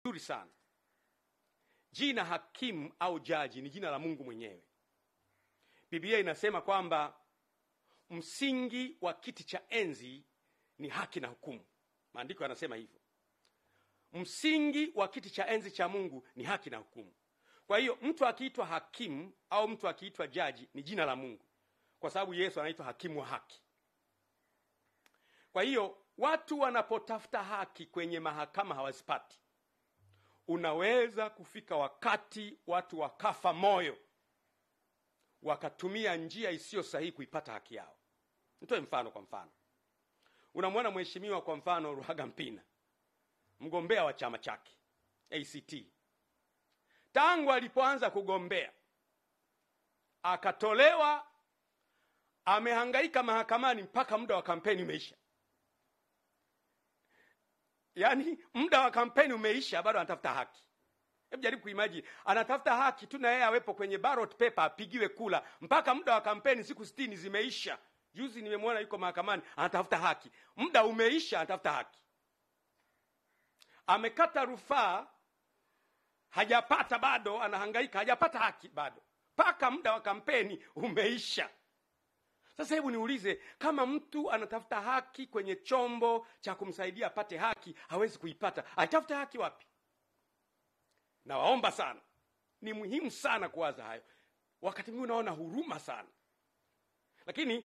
Nzuri sana. Jina hakimu au jaji ni jina la Mungu mwenyewe. Biblia inasema kwamba msingi wa kiti cha enzi ni haki na hukumu. Maandiko yanasema hivyo. Msingi wa kiti cha enzi cha Mungu ni haki na hukumu. Kwa hiyo mtu akiitwa hakimu au mtu akiitwa jaji ni jina la Mungu, kwa sababu Yesu anaitwa hakimu wa haki. Kwa hiyo watu wanapotafuta haki kwenye mahakama hawazipati. Unaweza kufika wakati watu wakafa moyo, wakatumia njia isiyo sahihi kuipata haki yao. Nitoe mfano. Kwa mfano, unamwona mheshimiwa kwa mfano Ruhaga Mpina, mgombea wa chama chake ACT. Tangu alipoanza kugombea akatolewa, amehangaika mahakamani mpaka muda wa kampeni umeisha. Yaani muda wa kampeni umeisha, bado anatafuta haki. Hebu jaribu kuimagine, anatafuta haki tu na yeye awepo kwenye ballot paper apigiwe kula, mpaka muda wa kampeni siku 60 zimeisha. Juzi nimemwona yuko mahakamani anatafuta haki. Muda umeisha, anatafuta haki. Amekata rufaa, hajapata bado, anahangaika, hajapata haki bado, mpaka muda wa kampeni umeisha. Sasa hebu niulize, kama mtu anatafuta haki kwenye chombo cha kumsaidia apate haki, hawezi kuipata, atafuta haki wapi? Na waomba sana, ni muhimu sana kuwaza hayo. Wakati mwingine unaona huruma sana. Lakini